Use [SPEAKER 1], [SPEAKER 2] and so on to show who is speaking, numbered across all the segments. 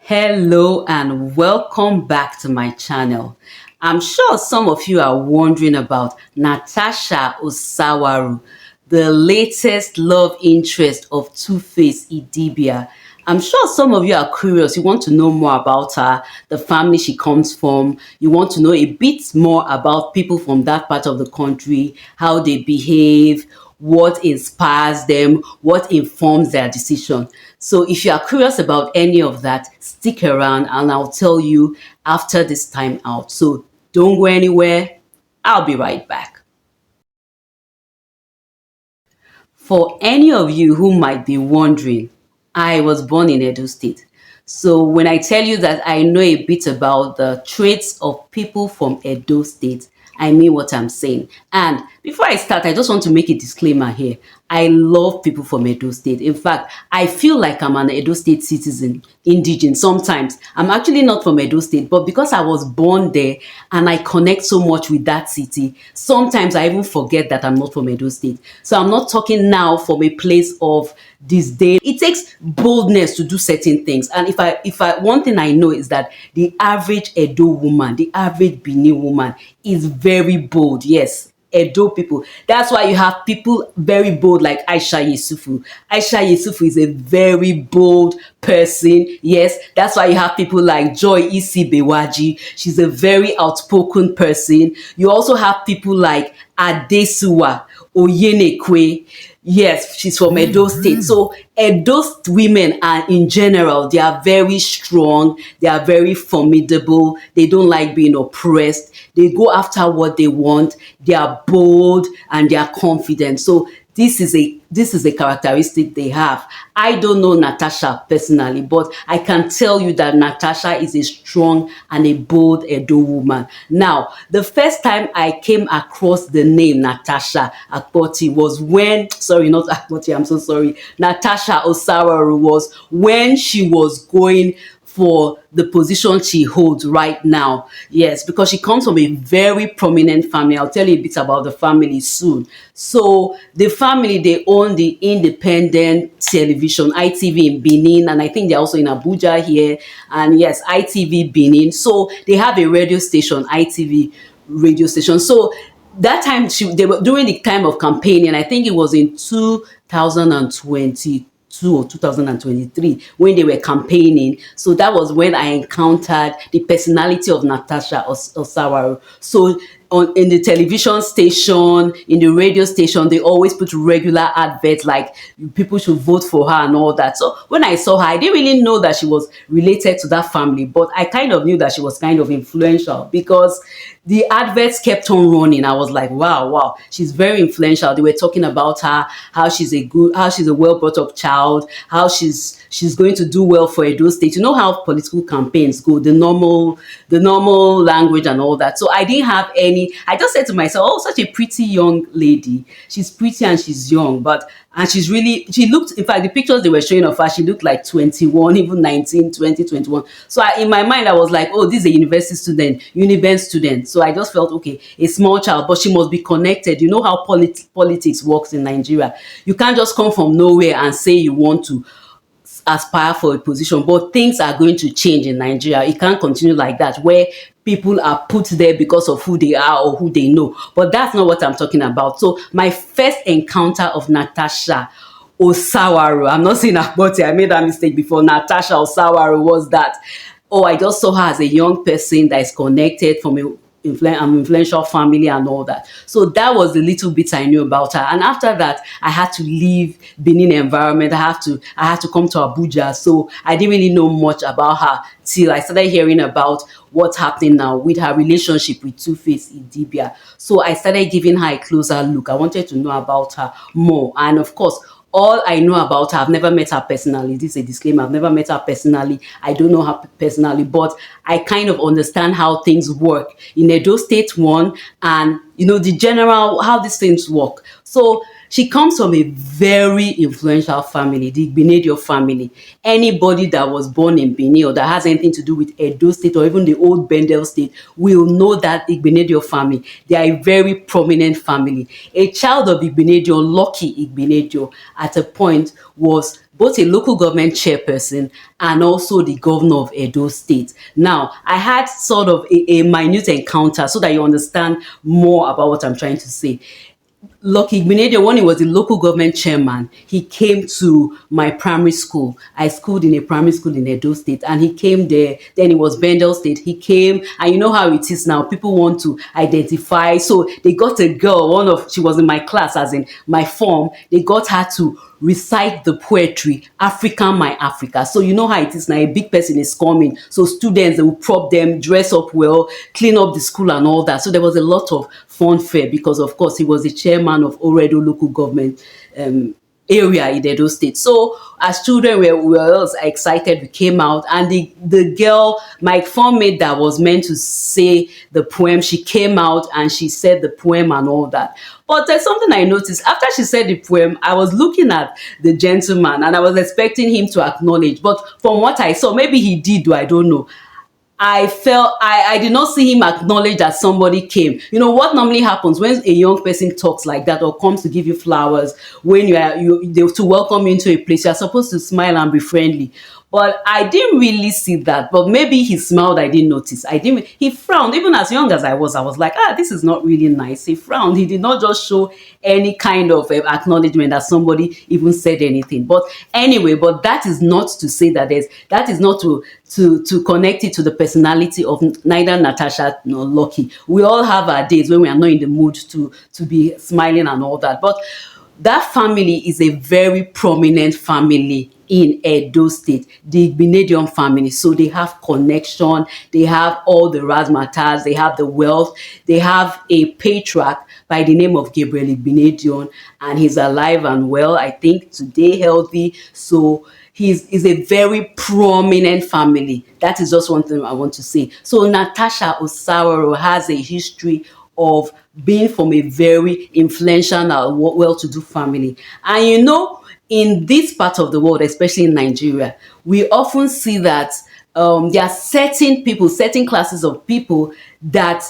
[SPEAKER 1] Hello and welcome back to my channel. I'm sure some of you are wondering about Natasha Osawaru, the latest love interest of Tuface Idibia. I'm sure some of you are curious. You want to know more about her, the family she comes from. You want to know a bit more about people from that part of the country, how they behave, what inspires them, what informs their decision. So if you are curious about any of that, stick around and I'll tell you after this time out. So don't go anywhere. I'll be right back. For any of you who might be wondering, I was born in Edo State. So when I tell you that I know a bit about the traits of people from Edo State, I mean what I'm saying. And before I start, I just want to make a disclaimer here. I love people from Edo State. In fact, I feel like I'm an Edo State citizen, indigene sometimes. I'm actually not from Edo State, but because I was born there and I connect so much with that city, sometimes I even forget that I'm not from Edo State. So I'm not talking now from a place of disdain. It takes boldness to do certain things. And one thing I know is that the average Edo woman, the average Benin woman is very bold. Yes, Edo people. That's why you have people very bold like Aisha Yusufu. Aisha Yusufu is a very bold person. Yes, that's why you have people like Joy Isi Bewaji. She's a very outspoken person. You also have people like Adesuwa Oyenekwe. Yes, she's from Edo State. So Edo women are in general, they are very strong, they are very formidable, they don't like being oppressed, they go after what they want, they are bold and they are confident. So this is a characteristic they have. I don't know Natasha personally, but I can tell you that Natasha is a strong and a bold Edo woman. Now, the first time I came across the name Natasha Akpoti was when, sorry, not Akpoti, I'm so sorry, Natasha Osawaru was when she was going for the position she holds right now. Yes, because she comes from a very prominent family. I'll tell you a bit about the family soon. So the family, they own the independent television, ITV in Benin, and I think they're also in Abuja here. And yes, ITV Benin. So they have a radio station, ITV radio station. So that time they were during the time of campaigning, I think it was in 2022 or 2023 when they were campaigning. So that was when I encountered the personality of Natasha Osawaru. So in the television station, in the radio station, they always put regular adverts like people should vote for her and all that. So when I saw her, I didn't really know that she was related to that family, but I kind of knew that she was kind of influential because the adverts kept on running. I was like, wow, she's very influential. They were talking about her, how she's a well brought up child, how she's going to do well for Edo State. You know how political campaigns go, the normal language and all that. So I didn't have any. I just said to myself, oh, such a pretty young lady. She's pretty and she's young, and she looked, in fact, the pictures they were showing of her, she looked like 21, even 19, 20, 21. So in my mind, I was like, oh, this is a university student, Uniben student. So I just felt, okay, a small child, but she must be connected. You know how politics works in Nigeria. You can't just come from nowhere and say you want to aspire for a position, but things are going to change in Nigeria. It can't continue like that, where people are put there because of who they are or who they know. But that's not what I'm talking about. So my first encounter of Natasha Osawaru, I'm not saying Akpoti, I made that mistake before. Natasha Osawaru was that, oh, I just saw her as a young person that is connected from an influential family and all that. So that was the little bit I knew about her. And after that, I had to leave Benin environment. I had to come to Abuja. So I didn't really know much about her till I started hearing about what's happening now with her relationship with Tuface Idibia. So I started giving her a closer look. I wanted to know about her more. And of course, all I know about her, I've never met her personally. This is a disclaimer. I've never met her personally. I don't know her personally, but I kind of understand how things work in Edo State one, and the general how these things work. So She comes from a very influential family, the Igbenedion family. Anybody that was born in Benin or that has anything to do with Edo State or even the old Bendel State will know that Igbenedion family. They are a very prominent family. A child of Igbenedion, Lucky Igbenedion, at a point was both a local government chairperson and also the governor of Edo State. Now, I had sort of a minute encounter so that you understand more about what I'm trying to say. Lucky Igbenedion, when he was the local government chairman, he came to my primary school. I schooled in a primary school in Edo State, and he came there. Then it was Bendel State. He came, and you know how it is now. People want to identify. So they got a girl, she was in my class, as in my form. They got her to recite the poetry, African My Africa. So you know how it is now, a big person is coming. So students, they will prop them, dress up well, clean up the school and all that. So there was a lot of funfair because, of course, he was the chairman of Oredo local government area in Edo State. So as children, we were all excited. We came out, and the girl, my form mate that was meant to say the poem, she came out and she said the poem and all that. But there's something I noticed. After she said the poem, I was looking at the gentleman and I was expecting him to acknowledge. But from what I saw, maybe he did, I don't know. I did not see him acknowledge that somebody came. You know what normally happens when a young person talks like that or comes to give you flowers, when they to welcome you into a place, you're supposed to smile and be friendly. But I didn't really see that. But maybe he smiled, I didn't notice. He frowned. Even as young as I was like, this is not really nice. He frowned. He did not just show any kind of acknowledgement that somebody even said anything. But anyway, but that is not to say that is not to connect it to the personality of neither Natasha nor Lucky. We all have our days when we are not in the mood to be smiling and all that. But that family is a very prominent family in Edo State, the Igbenedion family. So they have connection, they have all the razzmatazz, they have the wealth, they have a patriarch by the name of Gabriel Igbenedion, and he's alive and well, I think, today healthy. So he's a very prominent family. That is just one thing I want to say. So Natasha Osawaru has a history of being from a very influential, well-to-do family. And you know, in this part of the world, especially in Nigeria, we often see that there are certain classes of people that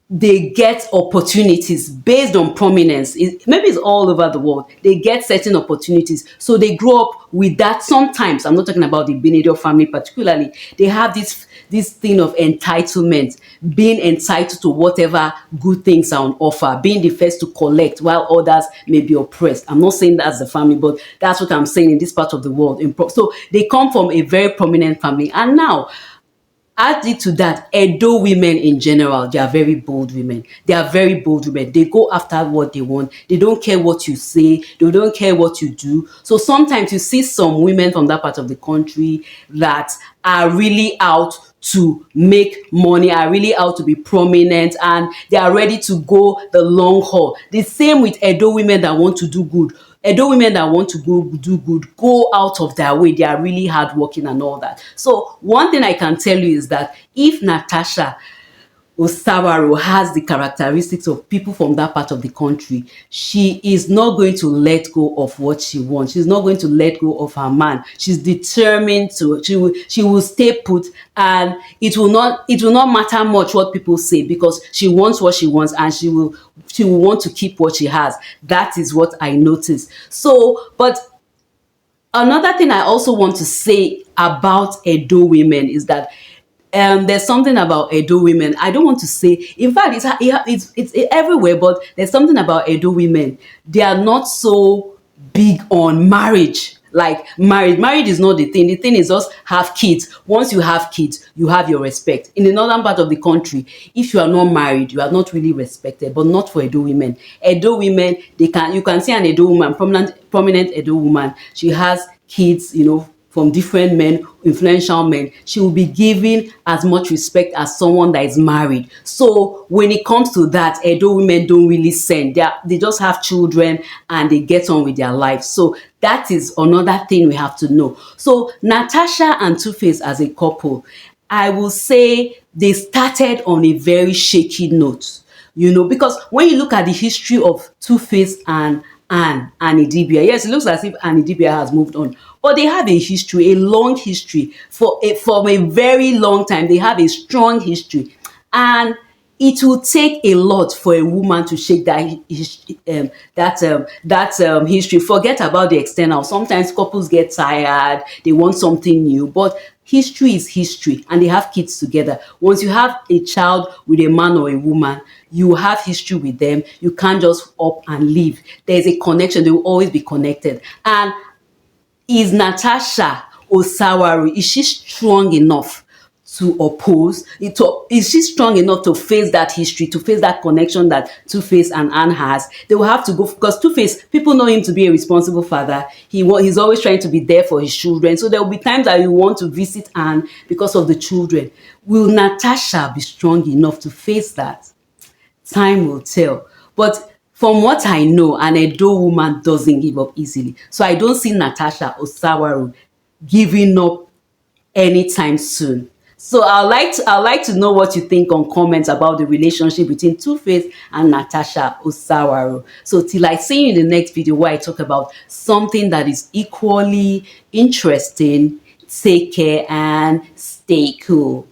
[SPEAKER 1] they get opportunities based on prominence. Maybe it's all over the world. They get certain opportunities. So they grow up with that. Sometimes, I'm not talking about the Benedict family particularly, they have this thing of entitlement, being entitled to whatever good things are on offer, being the first to collect while others may be oppressed. I'm not saying that's the family, but that's what I'm saying in this part of the world. So they come from a very prominent family. And now, added to that, Edo women in general, they are very bold women. They are very bold women. They go after what they want. They don't care what you say. They don't care what you do. So sometimes you see some women from that part of the country that are really out to make money, are really out to be prominent, and they are ready to go the long haul. The same with Edo women that want to do good. Edo women that want to go do good go out of their way. They are really hardworking and all that. So one thing I can tell you is that if Natasha Osawaru has the characteristics of people from that part of the country, she is not going to let go of what she wants. She's not going to let go of her man. She's determined to. She will stay put, and it will not matter much what people say, because she wants what she wants, and she will want to keep what she has. That is what I noticed. So, but another thing I also want to say about Edo women is that there's something about Edo women. I don't want to say, in fact, it's everywhere, but there's something about Edo women. They are not so big on marriage. Like marriage is not the thing. The thing is just have kids. Once you have kids, you have your respect. In the northern part of the country, if you are not married, you are not really respected. But not for Edo women. Edo women, you can see an Edo woman, prominent Edo woman. She has kids, from different men, influential men. She will be given as much respect as someone that is married. So when it comes to that, Edo women don't really send. They just have children and they get on with their lives. So that is another thing we have to know. So Natasha and Tuface as a couple, I will say they started on a very shaky note. Because when you look at the history of Tuface and and Idibia. Yes, it looks as if Annie Idibia has moved on, but they have a history, a long history from a very long time. They have a strong history, and it will take a lot for a woman to shake that history. Forget about the external. Sometimes couples get tired, they want something new, but history is history, and they have kids together. Once you have a child with a man or a woman, you have history with them. You can't just up and leave. There's a connection. They will always be connected. And is Natasha Osawaru, is she strong enough to oppose it? Is she strong enough to face that history, to face that connection that Two-Face and Anne has? They will have to go, because Two-Face, people know him to be a responsible father. He's always trying to be there for his children. So there will be times that you want to visit Anne because of the children. Will Natasha be strong enough to face that? Time will tell. But from what I know, an Edo woman doesn't give up easily. So I don't see Natasha Osawaru giving up anytime soon. So I'd like to know what you think on comments about the relationship between Two-Face and Natasha Osawaru. So till I see you in the next video where I talk about something that is equally interesting, take care and stay cool.